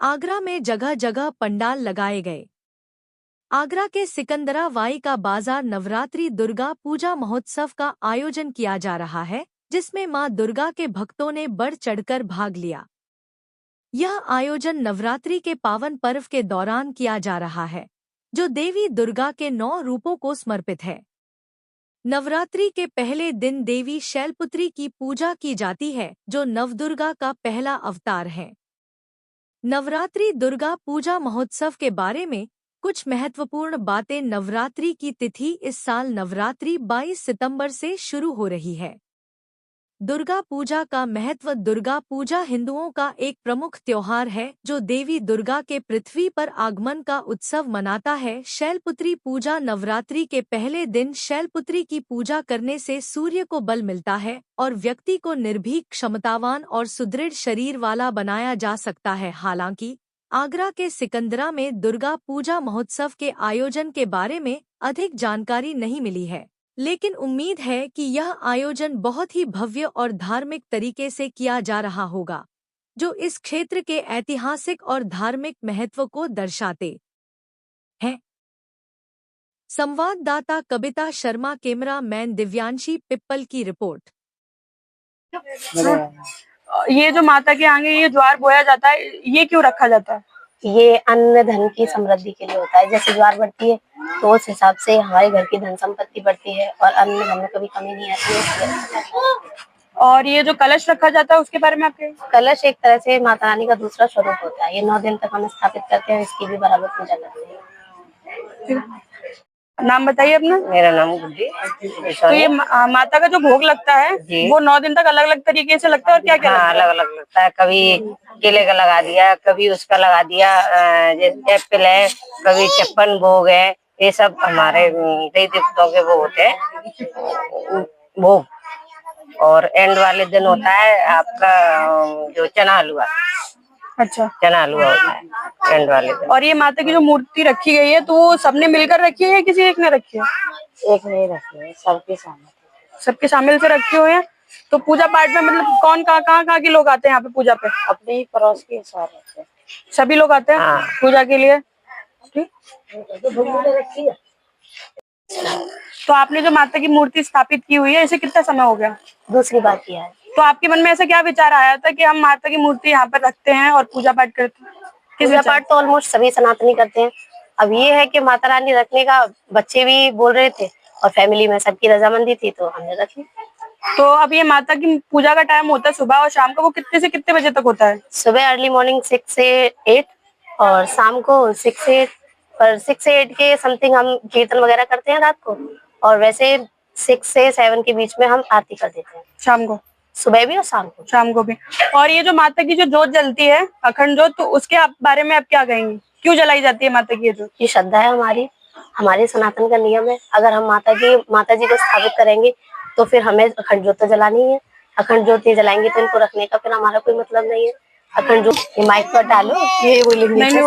आगरा में जगह जगह पंडाल लगाए गए। आगरा के सिकंदराबाई का बाजार नवरात्रि दुर्गा पूजा महोत्सव का आयोजन किया जा रहा है, जिसमें मां दुर्गा के भक्तों ने बढ़ चढ़कर भाग लिया। यह आयोजन नवरात्रि के पावन पर्व के दौरान किया जा रहा है, जो देवी दुर्गा के 9 रूपों को समर्पित है। नवरात्रि के पहले दिन देवी शैलपुत्री की पूजा की जाती है, जो नवदुर्गा का पहला अवतार है। नवरात्रि दुर्गा पूजा महोत्सव के बारे में कुछ महत्वपूर्ण बातें। नवरात्रि की तिथि इस साल नवरात्रि 22 सितंबर से शुरू हो रही है। दुर्गा पूजा का महत्व। दुर्गा पूजा हिंदुओं का एक प्रमुख त्योहार है, जो देवी दुर्गा के पृथ्वी पर आगमन का उत्सव मनाता है। शैलपुत्री पूजा। नवरात्रि के पहले दिन शैलपुत्री की पूजा करने से सूर्य को बल मिलता है और व्यक्ति को निर्भीक, क्षमतावान और सुदृढ़ शरीर वाला बनाया जा सकता है। हालांकि आगरा के सिकंदरा में दुर्गा पूजा महोत्सव के आयोजन के बारे में अधिक जानकारी नहीं मिली है, लेकिन उम्मीद है कि यह आयोजन बहुत ही भव्य और धार्मिक तरीके से किया जा रहा होगा, जो इस क्षेत्र के ऐतिहासिक और धार्मिक महत्व को दर्शाते हैं। संवाददाता कविता शर्मा, कैमरामैन दिव्यांशी पिप्पल की रिपोर्ट। ये जो माता के आगे ये ज्वार बोया जाता है, ये क्यों रखा जाता है? ये अन्न धन की समृद्धि के लिए होता है। जैसे ज्वार बढ़ती है तो उस हिसाब से हमारे घर की धन संपत्ति बढ़ती है और अन्न धन में कभी कमी नहीं आती है। और ये जो कलश रखा जाता है उसके बारे में आपके? कलश एक तरह से माता रानी का दूसरा स्वरूप होता है। ये 9 दिन तक हम स्थापित करते हैं, इसकी भी बराबर पूजा करते हैं। नाम बताइए अपना। मेरा नाम गुड्डी। तो ये माता का जो भोग लगता है वो 9 दिन तक अलग अलग तरीके से लगता है, और क्या क्या लगता है? अलग अलग लगता है। कभी केले का लगा दिया, कभी उसका लगा दिया, जैसे एप्पल है, कभी 56 भोग है। ये सब हमारे देवी देवताओं के वो होते हैं भोग। और एंड वाले दिन होता है आपका जो चना हलवा। अच्छा, चना हलवा होता है एंड वाले दिन। और ये माता की जो मूर्ति रखी गई है, तो वो सबने मिलकर रखी है या किसी एक ने रखी है? एक नहीं रखी है, सबके शामिल से रखे हुए हैं। तो पूजा पाठ में मतलब कौन कहाँ के लोग आते हैं यहाँ पे पूजा पे? अपने ही पड़ोस के सारे सभी लोग आते हैं। हाँ। पूजा के लिए। ठीक। तो आपने जो माता की मूर्ति स्थापित की हुई है, इसे कितना समय हो गया? दूसरी बार किया है। तो आपके मन में ऐसा क्या विचार आया था कि हम माता की मूर्ति यहाँ पर रखते हैं और पूजा पाठ करते हैं? पूजा पाठ तो ऑलमोस्ट सभी सनातनी करते हैं। अब ये है कि माता रानी रखने का बच्चे भी बोल रहे थे और फैमिली में सबकी रजामंदी थी, तो हमने रखी। तो अब ये माता की पूजा का टाइम होता है सुबह और शाम का, वो कितने से कितने बजे तक होता है? सुबह अर्ली मॉर्निंग 6 से 8 और शाम को 6 से 8। पर 6 से 8 के समथिंग हम कीर्तन वगैरह करते हैं रात को, और वैसे 6 से 7 के बीच में हम आरती कर देते हैं। शाम को? सुबह भी और शाम को भी। और ये जो माता की जो जोत जलती है, अखंड जोत, तो उसके बारे में आप क्या कहेंगे? क्यों जलाई जाती है माता की ये जोत? ये श्रद्धा है हमारे सनातन का नियम है। अगर हम माता जी को स्थापित करेंगे तो फिर हमें अखंड ज्योत तो जलानी है। अखंड ज्योत नहीं जलाएंगे तो इनको रखने का फिर हमारा कोई मतलब नहीं है। अखंड ज्योत माइक पर डालो, ये बोलेंगे।